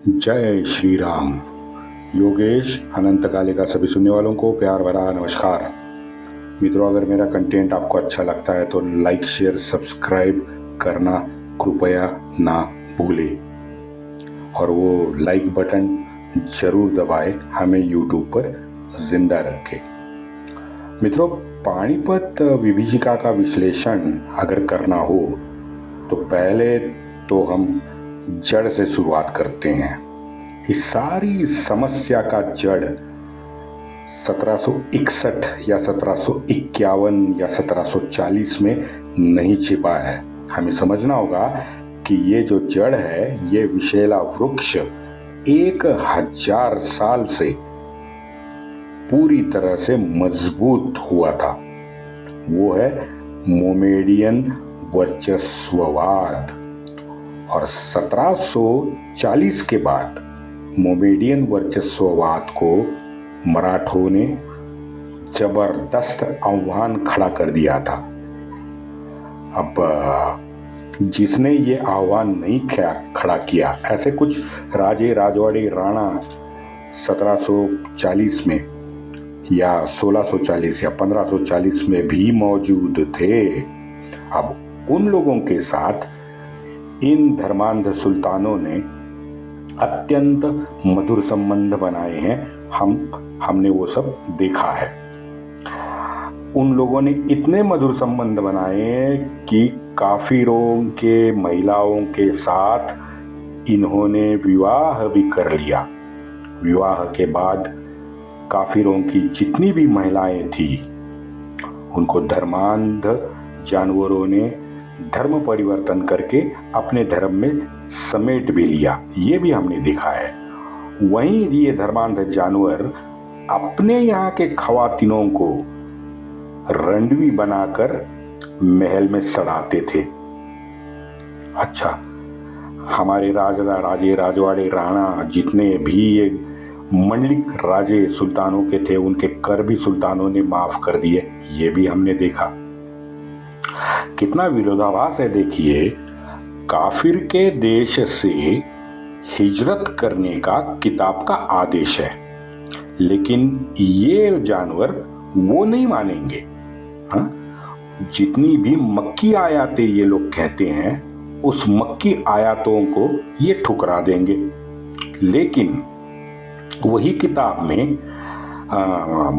जय श्री राम। योगेश अनंतकाले का सभी सुनने वालों को प्यार भरा नमस्कार। मित्रों, अगर मेरा कंटेंट आपको अच्छा लगता है तो लाइक शेयर सब्सक्राइब करना कृपया ना भूलें और वो लाइक बटन जरूर दबाएं, हमें यूट्यूब पर जिंदा रखें। मित्रों, पानीपत विभीषिका का विश्लेषण अगर करना हो तो पहले तो हम जड़ से शुरुआत करते हैं। इस सारी समस्या का जड़ 1761 या 1751 या 1740 में नहीं छिपा है। हमें समझना होगा कि ये जो जड़ है, ये विशेला वृक्ष 1000 साल से पूरी तरह से मजबूत हुआ था। वो है मोमेडियन वर्चस्ववाद। और 1740 के बाद मोमेडियन वर्चस्ववाद को मराठों ने जबरदस्त आह्वान खड़ा कर दिया था। अब जिसने ये आह्वान नहीं खड़ा किया, ऐसे कुछ राजे राजवाड़े राणा 1740 में या 1640 या 1540 में भी मौजूद थे। अब उन लोगों के साथ इन धर्मांध सुल्तानों ने अत्यंत मधुर संबंध बनाए हैं। हमने वो सब देखा है। उन लोगों ने इतने मधुर संबंध बनाए कि काफिरों के महिलाओं के साथ इन्होंने विवाह भी कर लिया। विवाह के बाद काफिरों की जितनी भी महिलाएं थी, उनको धर्मांध जानवरों ने धर्म परिवर्तन करके अपने धर्म में समेट भी लिया। ये भी हमने देखा है। वहीं ये धर्मांध जानवर अपने यहाँ के खवातीनों को रंडवी बनाकर महल में सड़ाते थे। अच्छा, हमारे राजे राजवाड़े राणा जितने भी ये मंडलिक राजे सुल्तानों के थे, उनके कर भी सुल्तानों ने माफ कर दिए। ये भी हमने देखा। कितना विरोधाभास है देखिए। काफिर के देश से हिजरत करने का किताब का आदेश है, लेकिन ये जानवर वो नहीं मानेंगे। हाँ? जितनी भी मक्की आयातें ये लोग कहते हैं, उस मक्की आयातों को ये ठुकरा देंगे। लेकिन वही किताब में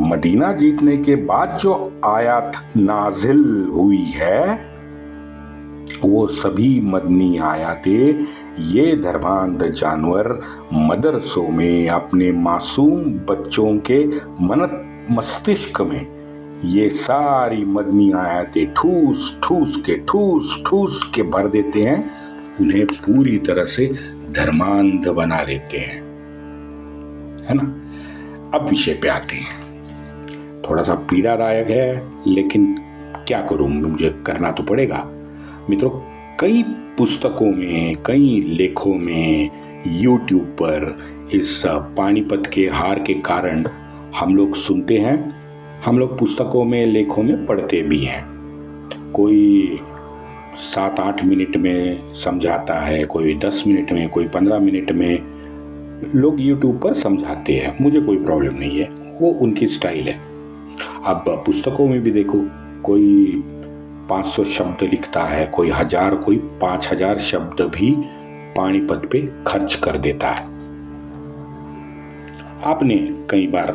मदीना जीतने के बाद जो आयत नाजिल हुई है, वो सभी मदनी आयतें ये धर्मांध जानवर मदरसों में अपने मासूम बच्चों के मस्तिष्क में ये सारी मदनी आयतें ठूस ठूस के भर देते हैं। उन्हें पूरी तरह से धर्मांध बना देते हैं, है ना। अब विषय पे आते हैं। थोड़ा सा पीड़ादायक है, लेकिन क्या करूं, मुझे करना तो पड़ेगा। मित्रों, कई पुस्तकों में, कई लेखों में, YouTube पर इस पानीपत के हार के कारण हम लोग सुनते हैं, हम लोग पुस्तकों में, लेखों में पढ़ते भी हैं। कोई 7-8 मिनट में समझाता है, कोई 10 मिनट में, कोई 15 मिनट में लोग YouTube पर समझाते हैं। मुझे कोई प्रॉब्लम नहीं है, वो उनकी स्टाइल है। अब पुस्तकों में भी देखो, कोई 500 शब्द लिखता है, कोई 1000, कोई 5000 शब्द भी पानीपत पे खर्च कर देता है। आपने कई बार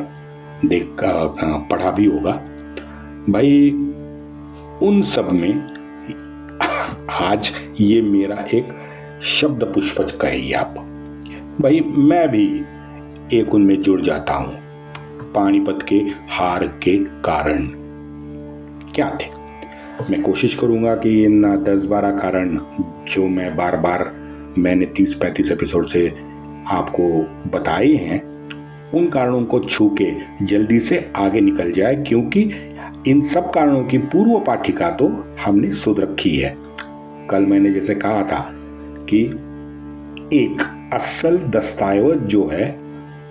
पढ़ा भी होगा भाई। उन सब में आज ये मेरा एक शब्द पुष्प कहिए आप भाई, मैं भी एक उनमें जुड़ जाता हूं। पानीपत के हार के कारण क्या थे? मैं कोशिश करूंगा कि इन 10-12 कारण जो मैं मैंने 30-35 एपिसोड से आपको बताए हैं, उन कारणों को छू के जल्दी से आगे निकल जाए, क्योंकि इन सब कारणों की पूर्व पाठिका तो हमने सुध रखी है। कल मैंने जैसे कहा था कि एक असल दस्तावेज जो है,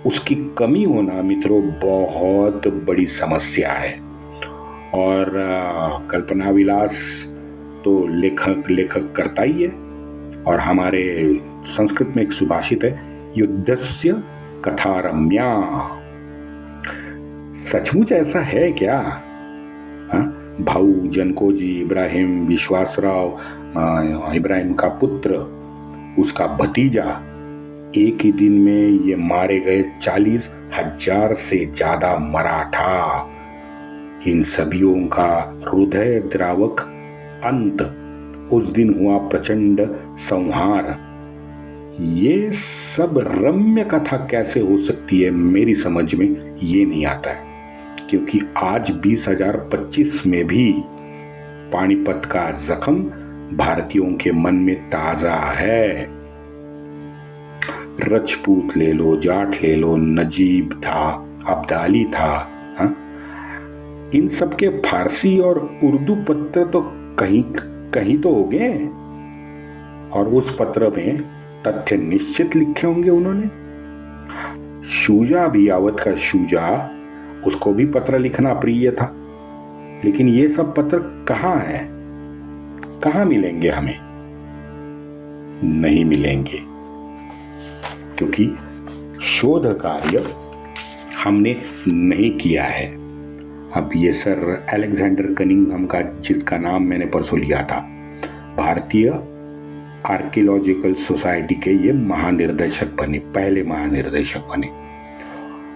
उसकी कमी होना मित्रों बहुत बड़ी समस्या है। और कल्पना विलास तो लेखक करता ही है। और हमारे संस्कृत में एक सुभाषित है युद्धस्य कथारम्या। सचमुच ऐसा है क्या? भाऊ जनकोजी इब्राहिम विश्वासराव, इब्राहिम का पुत्र, उसका भतीजा, एक ही दिन में ये मारे गए 40,000 से ज्यादा मराठा। इन सभीयों का हृदय द्रावक अंत, उस दिन हुआ प्रचंड संहार। ये सब रम्य कथा कैसे हो सकती है, मेरी समझ में ये नहीं आता है। क्योंकि आज 20,025 में भी पानीपत का जख्म भारतीयों के मन में ताजा है। रजपूत ले लो, जाट ले लो, नजीब था, अब्दाली था, इन सब के फारसी और उर्दू पत्र तो कहीं कहीं तो हो गए, और उस पत्र में तथ्य निश्चित लिखे होंगे उन्होंने। शुजा भी, आवत का शुजा, उसको भी पत्र लिखना प्रिय था। लेकिन ये सब पत्र कहाँ हैं? कहाँ मिलेंगे हमें? नहीं मिलेंगे, क्योंकि शोध कार्य हमने नहीं किया है। अब ये सर अलेक्जेंडर कनिंघम का, जिसका नाम मैंने परसों लिया था, भारतीय आर्कियोलॉजिकल सोसाइटी के ये महानिर्देशक बने, पहले महानिर्देशक बने।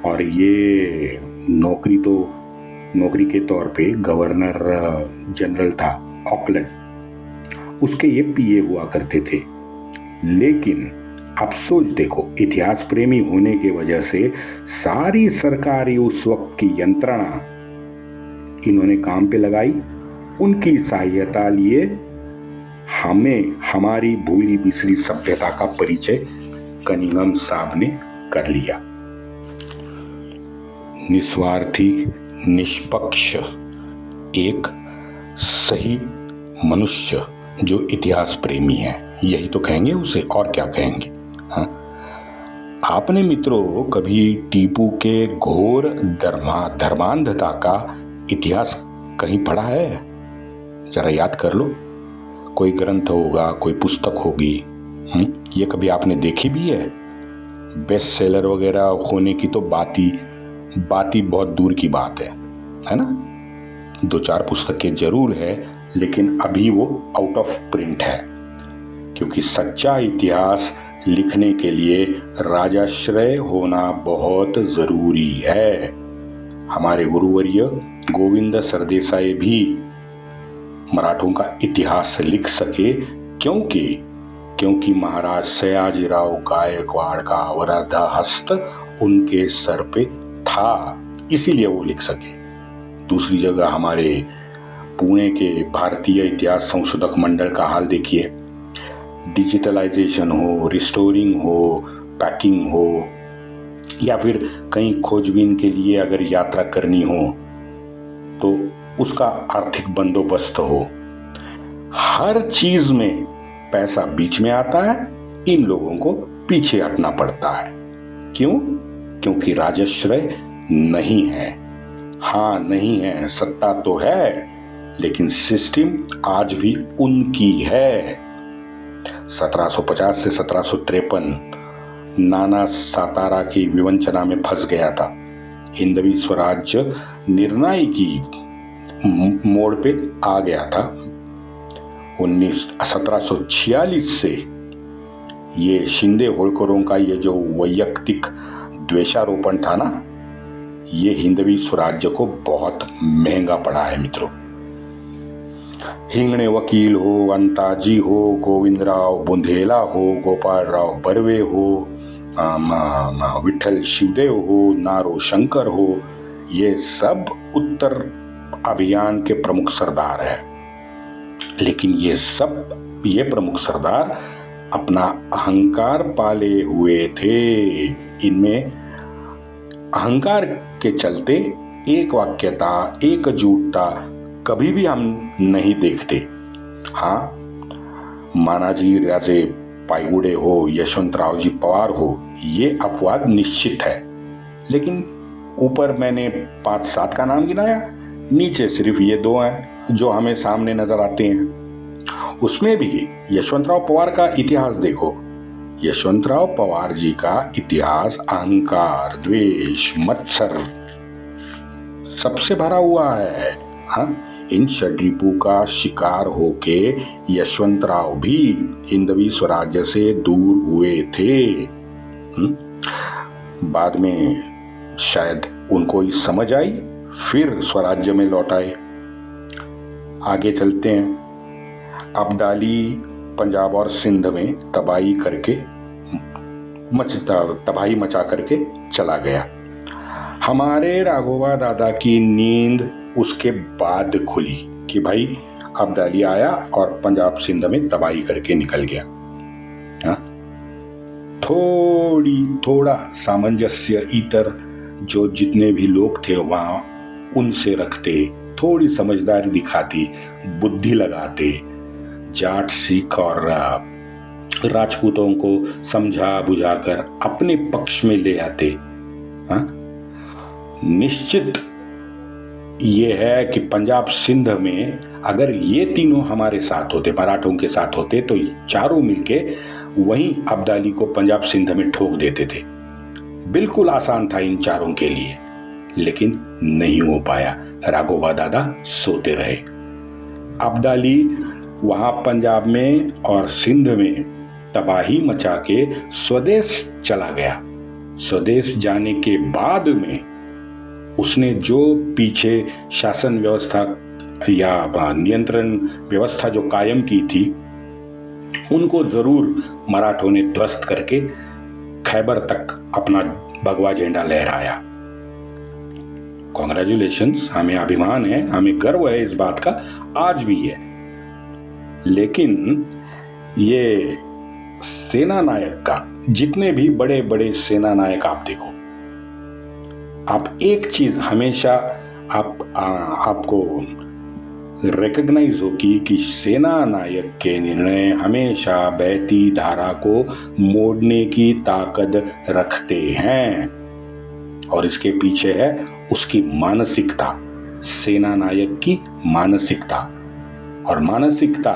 और ये नौकरी के तौर पे गवर्नर जनरल था ऑकलैंड, उसके ये पीए हुआ करते थे। लेकिन अफसोस देखो, इतिहास प्रेमी होने की वजह से सारी सरकारी उस वक्त की यंत्रणा इन्होंने काम पे लगाई। उनकी सहायता लिए हमें हमारी भूली बिसरी सभ्यता का परिचय कनिंघम साहब ने कर लिया। निस्वार्थी, निष्पक्ष, एक सही मनुष्य जो इतिहास प्रेमी है, यही तो कहेंगे उसे, और क्या कहेंगे। हाँ, आपने मित्रों कभी टीपू के घोर धर्मांधता का इतिहास कहीं पढ़ा है? जरा याद कर लो। कोई ग्रंथ होगा, कोई पुस्तक होगी, ये कभी आपने देखी भी है? बेस्ट सेलर वगैरह होने की तो बात ही बहुत दूर की बात है ना। 2-4 पुस्तकें जरूर है, लेकिन अभी वो आउट ऑफ प्रिंट है। क्योंकि सच्चा इतिहास लिखने के लिए राजाश्रय होना बहुत जरूरी है। हमारे गुरुवर्य गोविंद सरदेसाई भी मराठों का इतिहास लिख सके, क्योंकि महाराज सयाजीराव गायकवाड़ का वरदा हस्त उनके सर पे था, इसीलिए वो लिख सके। दूसरी जगह हमारे पुणे के भारतीय इतिहास संशोधक मंडल का हाल देखिए। डिजिटलाइजेशन हो, रिस्टोरिंग हो, पैकिंग हो, या फिर कहीं खोजबीन के लिए अगर यात्रा करनी हो तो उसका आर्थिक बंदोबस्त हो, हर चीज में पैसा बीच में आता है। इन लोगों को पीछे हटना पड़ता है। क्यों? क्योंकि राजश्रय नहीं है। हाँ, नहीं है, सत्ता तो है, लेकिन सिस्टम आज भी उनकी है। 1750 से 1753 नाना सातारा की विवंचना में फंस गया था। हिंदवी स्वराज्य निर्णायकी मोड़ पे आ गया था। 1746 से ये शिंदे होळकरों का ये जो वैयक्तिक द्वेषारोपण था ना, ये हिंदवी स्वराज्य को बहुत महंगा पड़ा है मित्रों। हिंगणे वकील हो, अंताजी हो, गोविंदराव बुंदेला हो, गोपाल राव बर्वे हो, विठल शिवदेव हो, नारो शंकर हो, ये सब उत्तर अभियान के प्रमुख सरदार है। लेकिन ये प्रमुख सरदार अपना अहंकार पाले हुए थे। इनमें अहंकार के चलते एक वाक्यता, एकजुटता कभी भी हम नहीं देखते। हाँ, मानाजी राजे पाईगुड़े हो, यशवंतराव जी पवार हो, ये अपवाद निश्चित है। लेकिन ऊपर मैंने 5-7 का नाम गिनाया, नीचे सिर्फ ये 2 हैं जो हमें सामने नजर आते हैं। उसमें भी यशवंतराव पवार का इतिहास देखो, यशवंतराव पवार जी का इतिहास अहंकार, द्वेष, मत्सर सबसे भरा हुआ है। हाँ, इन षड्रिपु का शिकार होके यशवंतराव भी हिंदवी स्वराज्य से दूर हुए थे। बाद में शायद उनको ही समझ आई, फिर स्वराज्य में लौट आए। आगे चलते हैं। अब्दाली पंजाब और सिंध में तबाही मचा करके चला गया। हमारे राघोबा दादा की नींद उसके बाद खुली कि भाई अब्दाली आया और पंजाब सिंध में तबाही करके निकल गया। हाँ? थोड़ा सामंजस्य इतर जो जितने भी लोग थे वहां उनसे रखते, थोड़ी समझदारी दिखाती, बुद्धि लगाते, जाट सिख और राजपूतों को समझा बुझाकर अपने पक्ष में ले आते। हाँ? निश्चित ये है कि पंजाब सिंध में अगर ये तीनों हमारे साथ होते, मराठों के साथ होते, तो चारों मिलके वहीं अब्दाली को पंजाब सिंध में ठोक देते थे। बिल्कुल आसान था इन चारों के लिए, लेकिन नहीं हो पाया। राघोबा दादा सोते रहे। अब्दाली वहां पंजाब में और सिंध में तबाही मचा के स्वदेश चला गया। स्वदेश जाने के बाद में उसने जो पीछे शासन व्यवस्था या नियंत्रण व्यवस्था जो कायम की थी, उनको जरूर मराठों ने ध्वस्त करके खैबर तक अपना भगवा झंडा लहराया। कॉन्ग्रेचुलेशंस, हमें अभिमान है, हमें गर्व है इस बात का, आज भी है। लेकिन ये सेना नायक का, जितने भी बड़े बड़े सेना नायक आप देखो, आप एक चीज हमेशा आपको रिकॉग्नाइज होगी कि सेना नायक के निर्णय हमेशा बहती धारा को मोड़ने की ताकत रखते हैं, और इसके पीछे है उसकी मानसिकता, सेना नायक की मानसिकता। और मानसिकता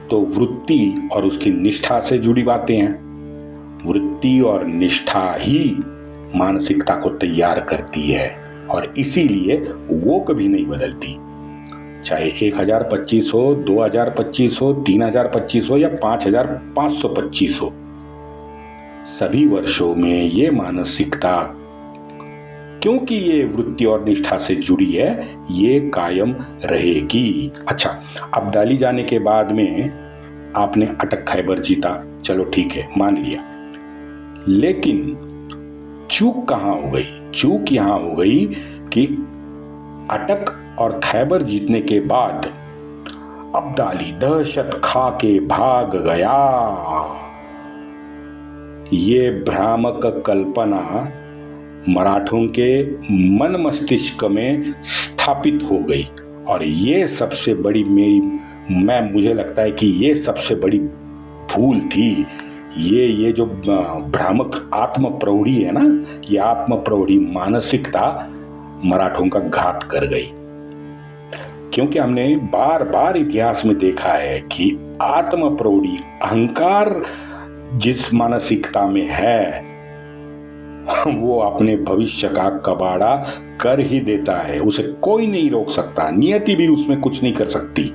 तो वृत्ति और उसकी निष्ठा से जुड़ी बातें हैं। वृत्ति और निष्ठा ही मानसिकता को तैयार करती है, और इसीलिए वो कभी नहीं बदलती। चाहे 1025 हो, 2025 हो, 3025 हो या 5525 हो, सभी वर्षों में ये मानसिकता, क्योंकि ये वृत्ति और निष्ठा से जुड़ी है, ये कायम रहेगी। अच्छा, अब्दाली जाने के बाद में आपने अटक खैबर जीता, चलो ठीक है, मान लिया। लेकिन चूक कहां हो गई? चूक यहां हो गई कि अटक और खैबर जीतने के बाद अब्दाली दहशत खा के भाग गया। ये भ्रामक कल्पना मराठों के मन मस्तिष्क में स्थापित हो गई, और ये सबसे बड़ी मुझे लगता है कि ये सबसे बड़ी भूल थी। ये जो भ्रामक आत्म प्रौढ़ी है ना, ये आत्म प्रौढ़ी मानसिकता मराठों का घात कर गई। क्योंकि हमने बार बार इतिहास में देखा है कि आत्म प्रौढ़ी, अहंकार जिस मानसिकता में है, वो अपने भविष्य का कबाड़ा कर ही देता है, उसे कोई नहीं रोक सकता, नियति भी उसमें कुछ नहीं कर सकती।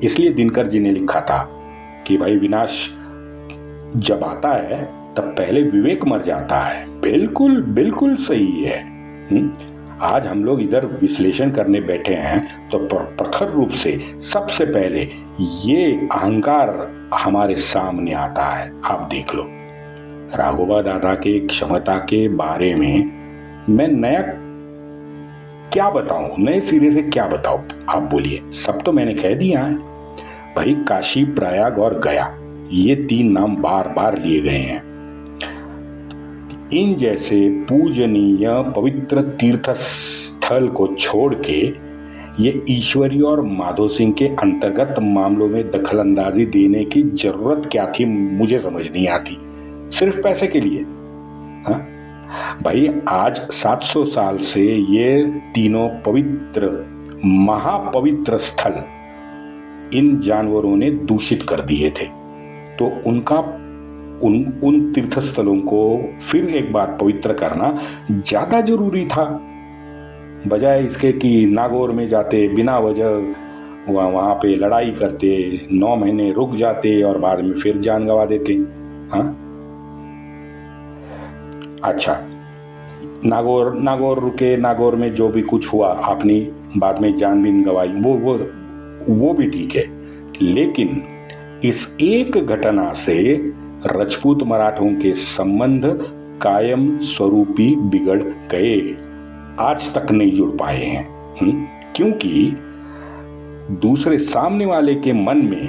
इसलिए दिनकर जी ने लिखा था कि भाई विनाश जब आता है तब पहले विवेक मर जाता है। बिल्कुल बिल्कुल सही है। आज हम लोग इधर विश्लेषण करने बैठे हैं तो प्रखर रूप से सबसे पहले ये अहंकार हमारे सामने आता है। आप देख लो, राघोबा दादा के क्षमता के बारे में मैं नया क्या बताऊं, नए सिरे से क्या बताऊं, आप बोलिए। सब तो मैंने कह दिया है भाई। काशी, प्रयाग और गया, ये 3 नाम बार बार लिए गए हैं। इन जैसे पूजनीय पवित्र तीर्थ स्थल को छोड़ के ये ईश्वरी और माधो सिंह के अंतर्गत मामलों में दखलंदाजी देने की जरूरत क्या थी, मुझे समझ नहीं आती। सिर्फ पैसे के लिए। हाँ भाई, आज 700 साल से ये तीनों पवित्र, महापवित्र स्थल इन जानवरों ने दूषित कर दिए थे, तो उन उन तीर्थ स्थलों को फिर एक बार पवित्र करना ज्यादा जरूरी था, बजाय इसके कि नागौर में जाते बिना वजह वहाँ पे लड़ाई करते, 9 महीने रुक जाते और बाद में फिर जान गंवा देते। हाँ, अच्छा, नागौर रुके, नागौर में जो भी कुछ हुआ आपने बाद में जान भी गंवाई, वो भी ठीक है, लेकिन इस एक घटना से राजपूत मराठों के संबंध कायम स्वरूपी बिगड़ गए, आज तक नहीं जुड़ पाए हैं। क्योंकि दूसरे सामने वाले के मन में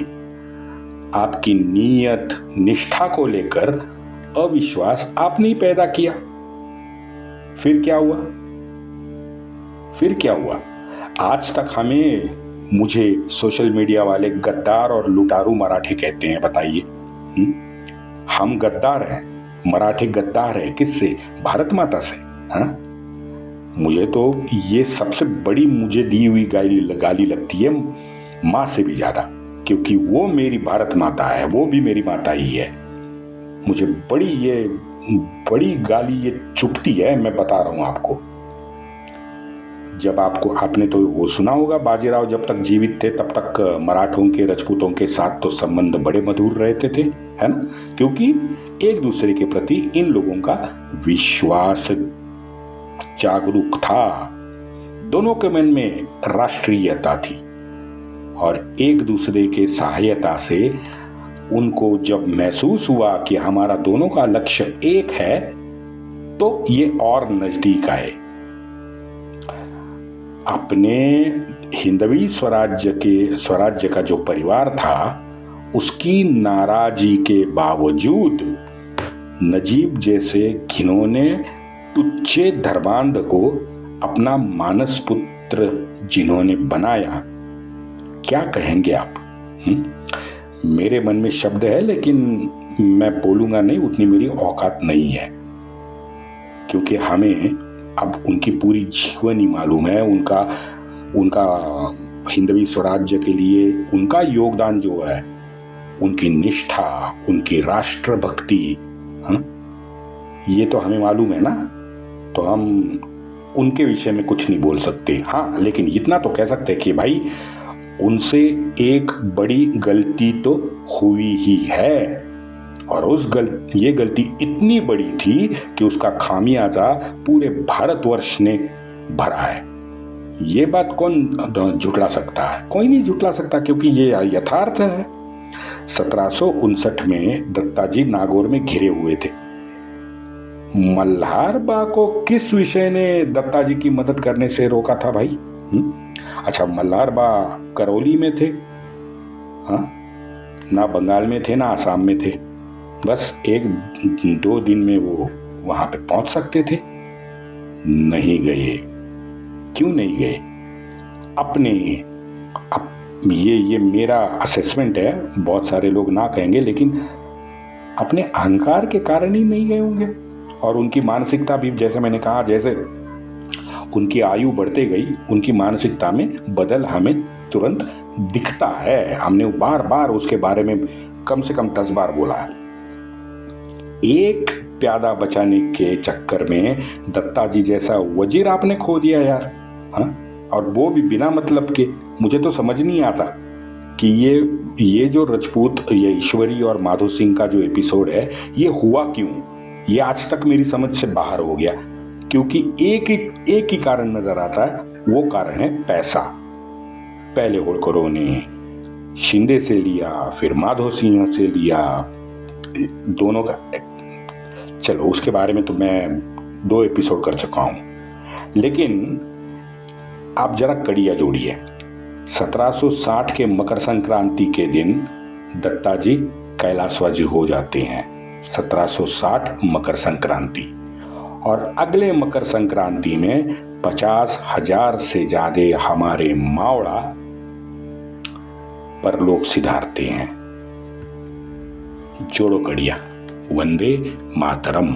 आपकी नीयत निष्ठा को लेकर अविश्वास आपने ही पैदा किया। फिर क्या हुआ? आज तक मुझे सोशल मीडिया वाले गद्दार और लुटारू मराठी कहते हैं। बताइए, हम गद्दार हैं, मराठी गद्दार है किससे? भारत माता से। हाँ, मुझे तो ये सबसे बड़ी मुझे दी हुई गाली लगती है, माँ से भी ज्यादा, क्योंकि वो मेरी भारत माता है, वो भी मेरी माता ही है। मुझे बड़ी गाली ये चुभती है, मैं बता रहा हूं आपको। जब आपने तो वो सुना होगा, बाजीराव जब तक जीवित थे तब तक मराठों के राजपूतों के साथ तो संबंध बड़े मधुर रहते थे, है ना, क्योंकि एक दूसरे के प्रति इन लोगों का विश्वास जागरूक था, दोनों के मन में राष्ट्रीयता थी और एक दूसरे के सहायता से उनको जब महसूस हुआ कि हमारा दोनों का लक्ष्य एक है, तो ये और नजदीक आए। अपने हिंदवी स्वराज्य का जो परिवार था, उसकी नाराजगी के बावजूद नजीब जैसे घिनौने तुच्छे धर्मांध को अपना मानस पुत्र जिन्होंने बनाया, क्या कहेंगे आप? मेरे मन में शब्द है, लेकिन मैं बोलूंगा नहीं, उतनी मेरी औकात नहीं है, क्योंकि हमें अब उनकी पूरी जीवनी मालूम है, उनका हिंदवी स्वराज्य के लिए उनका योगदान जो है, उनकी निष्ठा, उनकी राष्ट्रभक्ति, ये तो हमें मालूम है ना, तो हम उनके विषय में कुछ नहीं बोल सकते। हाँ, लेकिन इतना तो कह सकते हैं कि भाई उनसे एक बड़ी गलती तो हुई ही है, और ये गलती इतनी बड़ी थी कि उसका खामियाजा पूरे भारतवर्ष ने भरा है। ये बात कौन झुटला सकता है? कोई नहीं झुटला सकता, क्योंकि ये यथार्थ है। 1759 में दत्ताजी नागौर में घिरे हुए थे। मल्हार बा को किस विषय ने दत्ताजी की मदद करने से रोका था भाई? अच्छा, मल्हार बा करौली में थे, हाँ, ना बंगाल में थे ना आसाम में थे, बस 1-2 दिन में वो वहां पे पहुंच सकते थे, नहीं गए। क्यों नहीं गए? ये मेरा असेसमेंट है, बहुत सारे लोग ना कहेंगे, लेकिन अपने अहंकार के कारण ही नहीं गए होंगे। और उनकी मानसिकता भी, जैसे मैंने कहा, जैसे उनकी आयु बढ़ते गई, उनकी मानसिकता में बदल हमें तुरंत दिखता है। हमने बार बार उसके बारे में कम से कम 10 बार बोला है। एक प्यादा बचाने के चक्कर में दत्ताजी जैसा वजीर आपने खो दिया यार, हाँ, और वो भी बिना मतलब के। मुझे तो समझ नहीं आता कि ये जो राजपूत, ये ईश्वरी और माधो सिंह का जो एपिसोड है, ये हुआ क्यों? ये आज तक मेरी समझ से बाहर हो गया, क्योंकि एक ही कारण नजर आता है, वो कारण है पैसा। पहले होळकरों ने शिंदे से लिया, फिर माधो सिंह से लिया, दोनों का, चलो उसके बारे में तो मैं 2 एपिसोड कर चुका हूं। लेकिन आप जरा कड़िया जोड़िए। 1760 के मकर संक्रांति के दिन दत्ताजी कैलाशवासी हो जाते हैं, 1760 मकर संक्रांति, और अगले मकर संक्रांति में 50,000 से ज्यादा हमारे मावड़ा परलोक सिधारते हैं। जोड़ो कड़िया। वंदे मातरम।